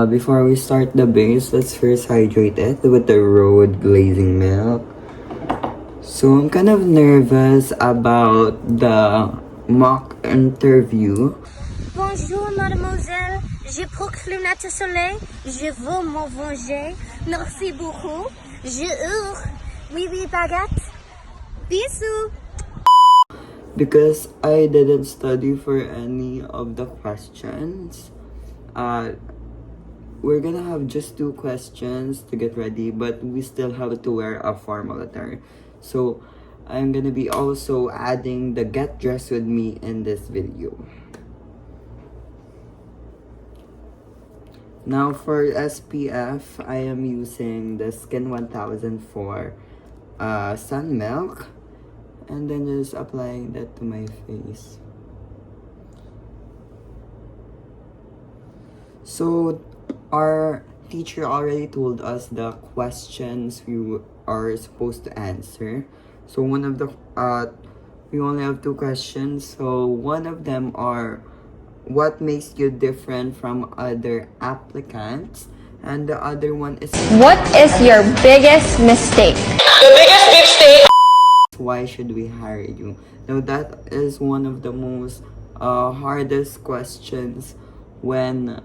Before we start the base, let's first hydrate it with the road glazing milk. So I'm kind of nervous about the mock interview. Bonjour mademoiselle, j'ai pris lunettes de soleil, je veux m'en venger, merci beaucoup, je oui oui baguette, bisous. Because I didn't study for any of the questions, we're gonna have just 2 questions to get ready, but we still have to wear a formal attire. So I'm gonna be also adding the get dressed with me in this video. Now for SPF, I am using the Skin 1004 Sun Milk, and then just applying that to my face. So our teacher already told us the questions we are supposed to answer. So one of the we only have 2 questions. So one of them are, what makes you different from other applicants? And the other one is, what is your biggest mistake? The biggest mistake. why should we hire you? Now that is one of the most hardest questions when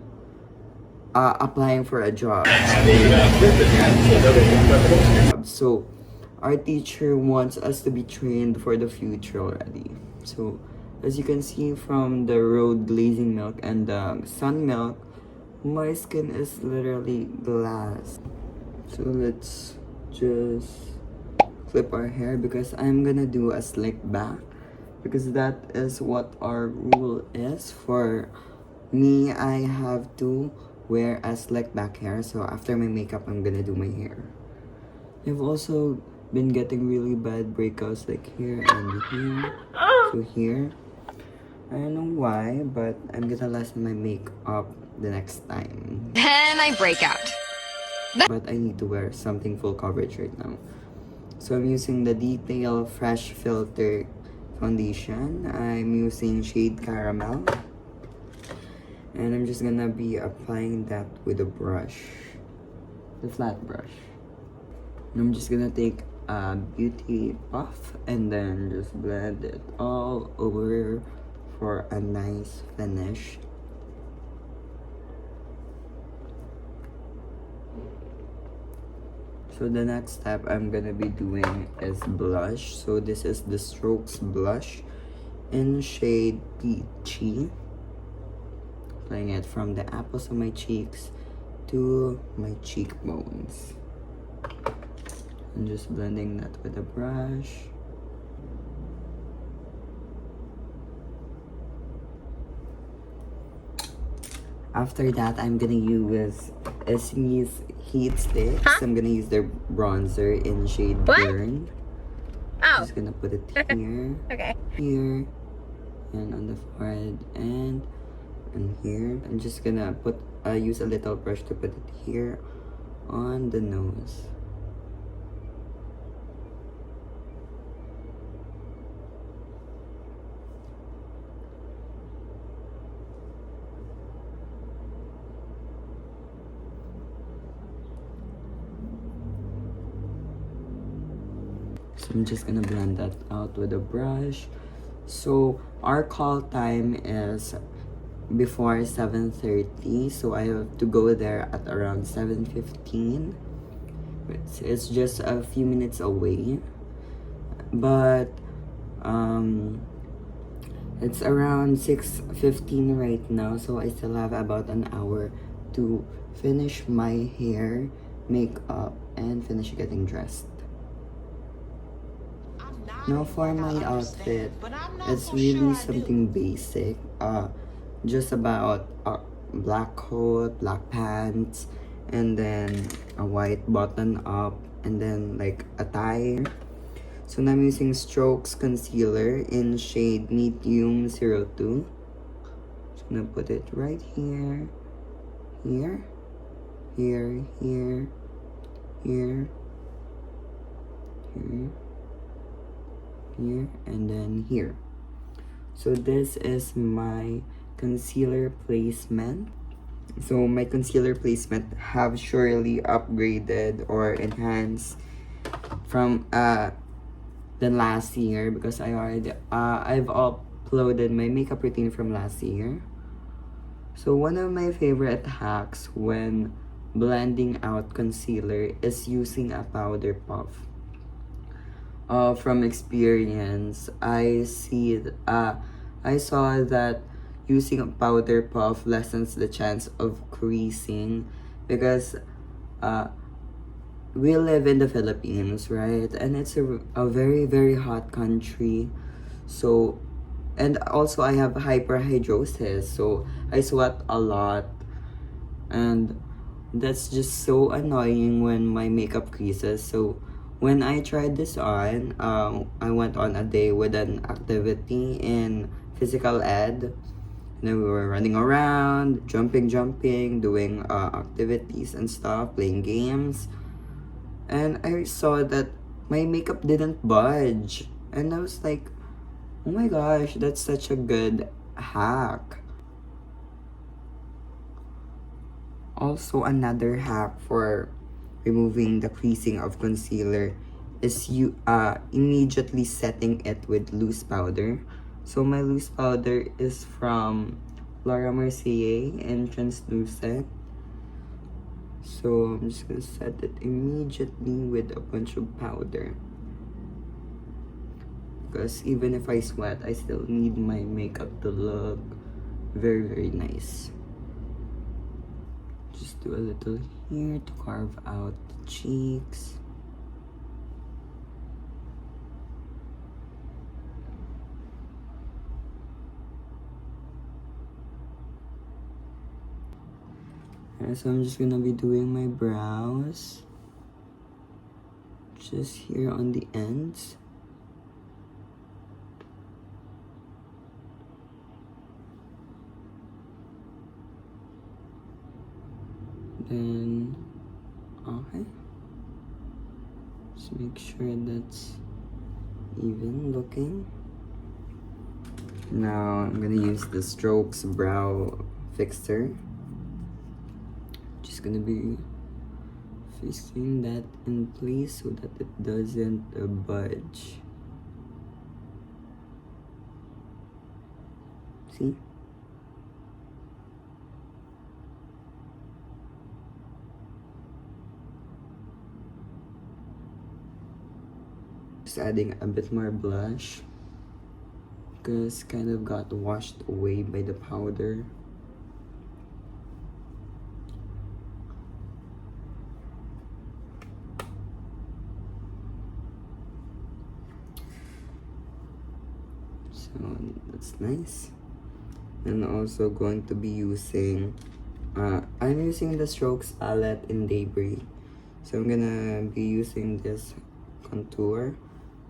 applying for a job. So our teacher wants us to be trained for the future already. So as you can see from the road glazing milk and the sun milk, my skin is literally glass. So let's just clip our hair because I'm gonna do a slick back, because that is what our rule is. For me, I have to wear a slick back hair, so after my makeup I'm gonna do my hair. I've also been getting really bad breakouts like here and here. So here, I don't know why, but I'm gonna lessen my makeup the next time. Then I break out. But I need to wear something full coverage right now. So I'm using the Detail Fresh Filter foundation. I'm using shade Caramel. And I'm just gonna be applying that with a brush. The flat brush. And I'm just gonna take a beauty puff and then just blend it all over for a nice finish. So the next step I'm gonna be doing is blush. So this is the Strokes blush in shade Peachy. Applying it from the apples of my cheeks to my cheekbones. And just blending that with a brush. After that, I'm gonna use Essie's Heat Sticks. I'm gonna use their bronzer in shade Burn. Oh. Just gonna put it here, Okay. here, and on the forehead, and here. I'm just gonna use a little brush to put it here on the nose. So I'm just gonna blend that out with a brush. So our call time is before 7:30, so I have to go there at around 7:15. It's just a few minutes away, but it's around 6:15 right now, so I still have about an hour to finish my hair, makeup, and finish getting dressed. Now for my outfit, it's really something basic. Just about a black coat, black pants, and then a white button up, and then like a tie. So now I'm using Strokes concealer in shade Medium 02. Just gonna put it right here, here, here, here, here, here, here, and then here. So this is my concealer placement. So my concealer placement have surely upgraded or enhanced from than last year, because I've uploaded my makeup routine from last year. So one of my favorite hacks when blending out concealer is using a powder puff. From experience, I saw that using a powder puff lessens the chance of creasing, because uh, we live in the Philippines, right? And it's a very, very hot country. So, and also I have hyperhidrosis, so I sweat a lot. And that's just so annoying when my makeup creases. So, when I tried this on, I went on a day with an activity in physical ed. And then we were running around, jumping, doing activities and stuff, playing games. And I saw that my makeup didn't budge. And I was like, oh my gosh, that's such a good hack. Also, another hack for removing the creasing of concealer is you immediately setting it with loose powder. So my loose powder is from Laura Mercier in Translucent. So I'm just gonna set it immediately with a bunch of powder, because even if I sweat, I still need my makeup to look very, very nice. Just do a little here to carve out the cheeks. And so I'm just gonna be doing my brows just here on the ends. Then, okay. Just make sure that's even looking. Now I'm gonna use the Strokes Brow Fixer. Just gonna be fixing that in place so that it doesn't budge. See? Just adding a bit more blush, because kind of got washed away by the powder. So that's nice. And also going to be using I'm using the Strokes palette in Daybreak. So I'm gonna be using this contour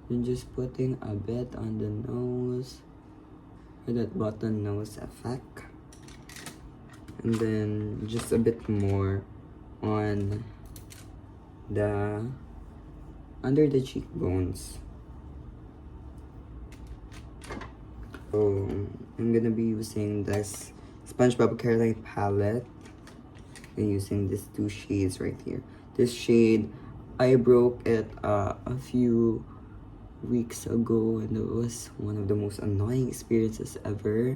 and just putting a bit on the nose for that button nose effect, and then just a bit more on the under the cheekbones. So I'm gonna be using this SpongeBob Caroline palette and using these two shades right here. This shade, I broke it a few weeks ago, and it was one of the most annoying experiences ever.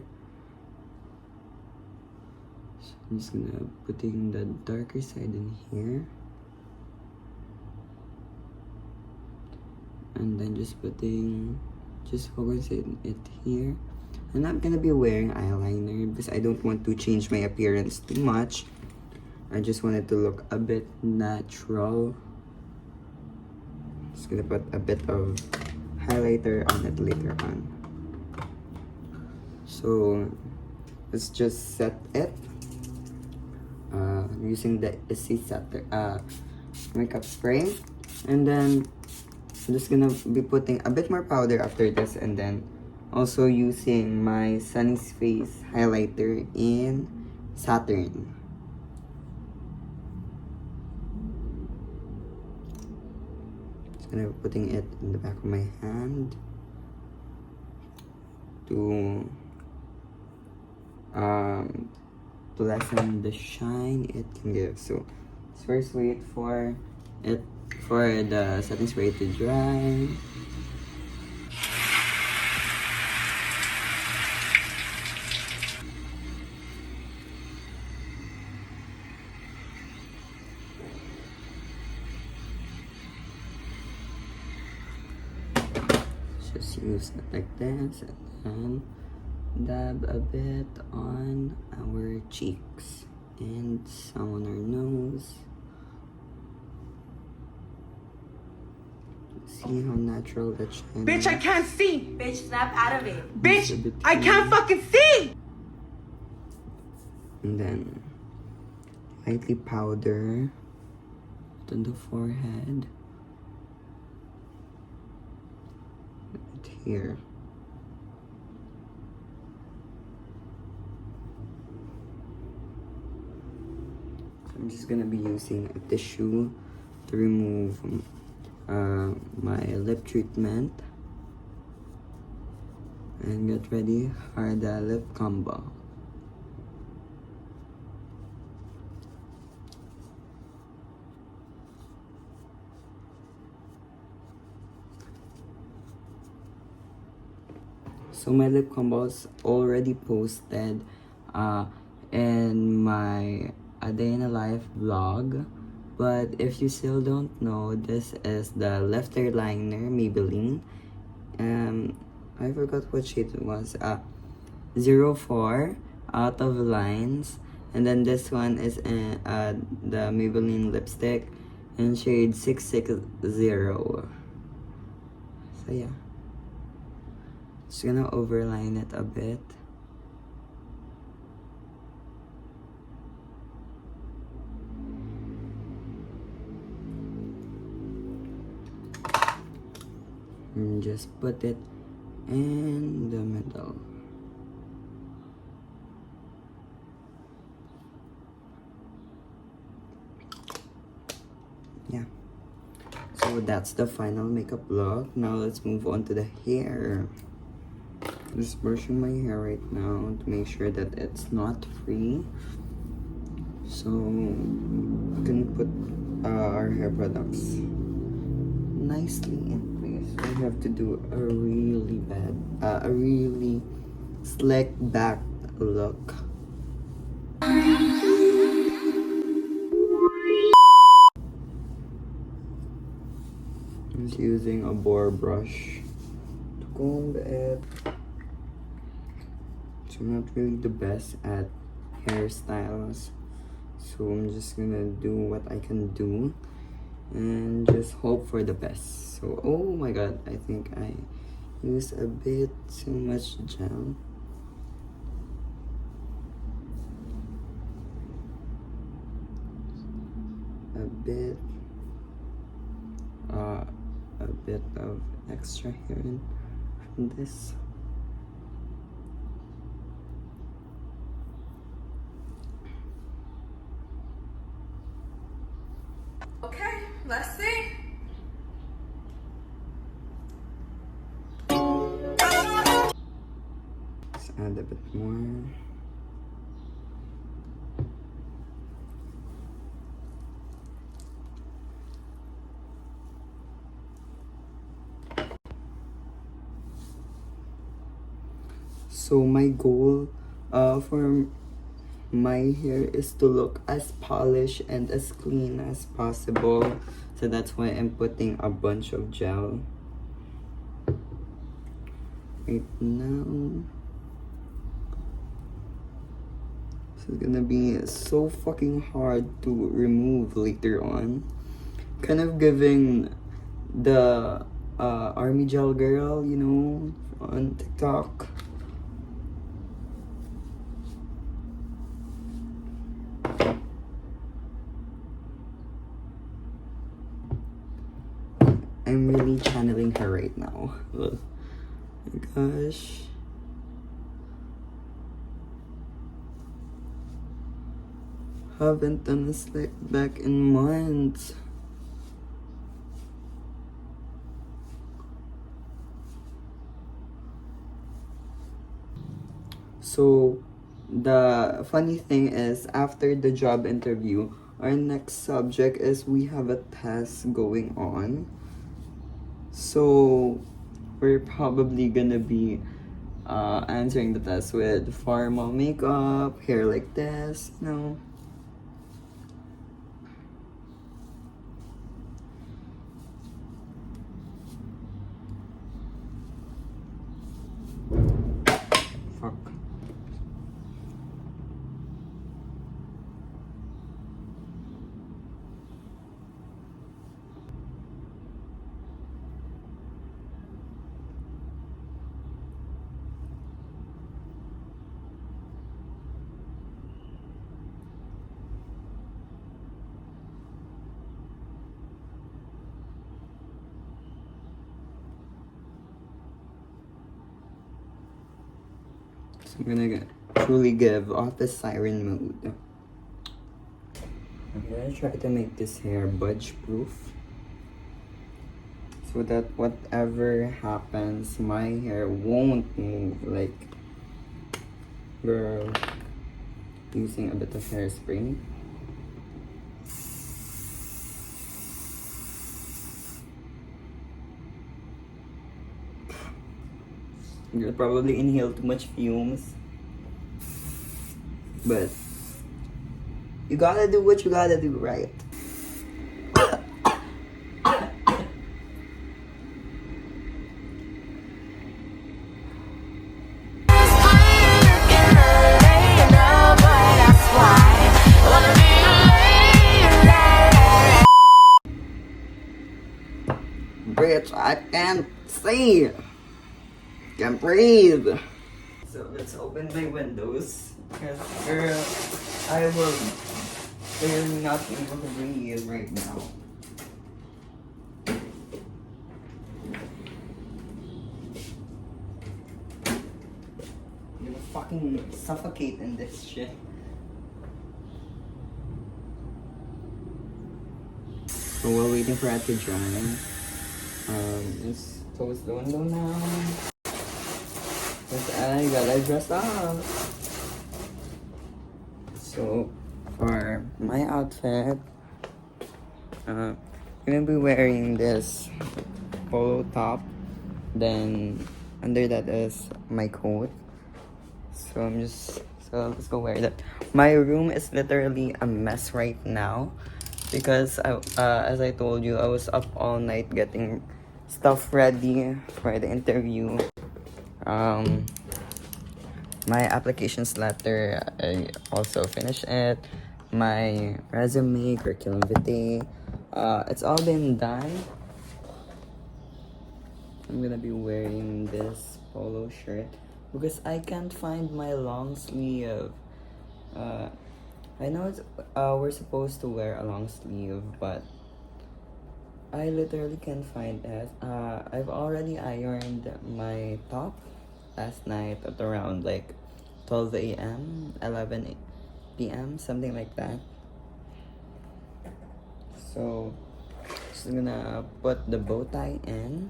So I'm just gonna putting the darker side in here, and then just focusing it here. I'm not gonna be wearing eyeliner because I don't want to change my appearance too much. I just want it to look a bit natural. Just gonna put a bit of highlighter on it later on. So let's just set it using the Issey Setter makeup spray, and then I'm just gonna be putting a bit more powder after this, and then also using my Sunny's Face highlighter in Saturn. Just gonna be putting it in the back of my hand to lessen the shine it can give. So let's first wait for it for the setting spray to dry. Just use it like this and then dab a bit on our cheeks and some on our nose. See how natural that shine Bitch, I is? can't see. Bitch, snap out of it. Bitch, It's a bit I can't too- fucking see. And then lightly powder on the forehead. Right here. So I'm just gonna be using a tissue to remove my lip treatment and get ready for the lip combo. So my lip combos already posted in my A Day in a Life vlog. But if you still don't know, this is the lifter liner Maybelline. I forgot what shade it was. 04 Out of Lines. And then this one is the Maybelline lipstick in shade 660. So yeah. Just gonna overline it a bit. And just put it in the middle. Yeah. So that's the final makeup look. Now let's move on to the hair. Just brushing my hair right now to make sure that it's not free. So we can put our hair products nicely in place. We have to do a really slick back look. I'm just using a boar brush to comb it. So I'm not really the best at hairstyles, so I'm just gonna do what I can do and just hope for the best. So oh my god, I think I used a bit too much gel. A bit of extra hair in from this. Okay, let's see. Let's add a bit more. So my goal for my hair is to look as polished and as clean as possible. So that's why I'm putting a bunch of gel right now. This is gonna be so fucking hard to remove later on. Kind of giving the army gel girl, you know, on TikTok. I'm really channeling her right now. Oh my gosh. Haven't done a slick back in months. So the funny thing is, after the job interview, our next subject is we have a test going on. So we're probably gonna be answering the test with formal makeup, hair like this, you know. Fuck. So I'm gonna truly give off the siren mode. I'm gonna try to make this hair budge proof so that whatever happens, my hair won't move. Like, girl, using a bit of hairspray. You'll probably inhale too much fumes, but you gotta do what you gotta do, right? Bitch, I can't see. Can't breathe. So let's open my windows. Because, girl, I will clearly not be able to breathe right now. I'm gonna fucking suffocate in this shit. So while waiting for it to dry, let's close the window now. Cause I gotta dress up. So for my outfit, I'm gonna be wearing this polo top. Then under that is my coat. So let's go wear that. My room is literally a mess right now because as I told you, I was up all night getting stuff ready for the interview. My applications letter, I also finished it. My resume, curriculum vitae, it's all been done. I'm gonna be wearing this polo shirt because I can't find my long sleeve. I know it's we're supposed to wear a long sleeve, but I literally can't find it. I've already ironed my top last night at around like 12 a.m., 11 p.m., something like that. So, just gonna put the bow tie in.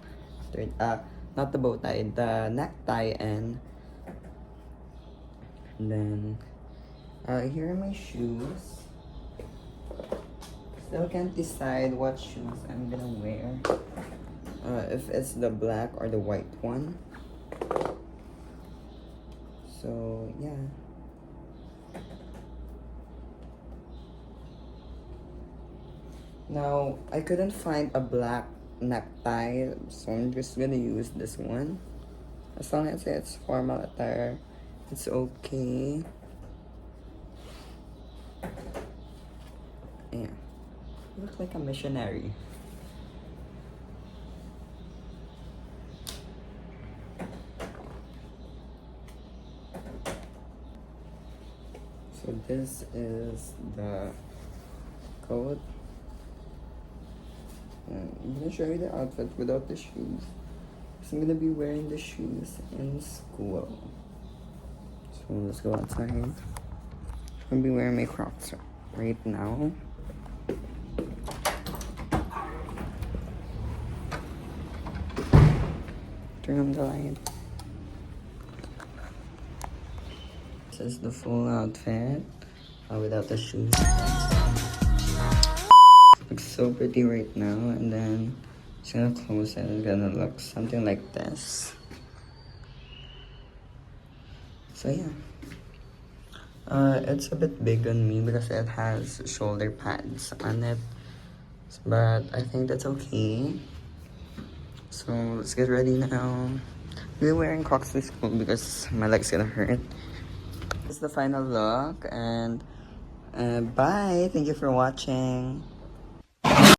Not the bow tie, the necktie in. And then, here are my shoes. Still can't decide what shoes I'm gonna wear. If it's the black or the white one. So, yeah. Now, I couldn't find a black necktie, so I'm just gonna use this one. As long as it's formal attire, it's okay. Yeah. You look like a missionary. So this is the coat. I'm gonna show you the outfit without the shoes. So I'm gonna be wearing the shoes in school. So let's go outside. I'm gonna be wearing my Crocs right now. Turn on the light. this is the full outfit without the shoes. Looks so pretty right now, and then just gonna close it. It's gonna look something like this. So yeah, it's a bit big on me because it has shoulder pads on it, but I think that's okay. So let's get ready now. We're wearing Crocs to school because my leg's gonna hurt. This is the final look, and bye. Thank you for watching.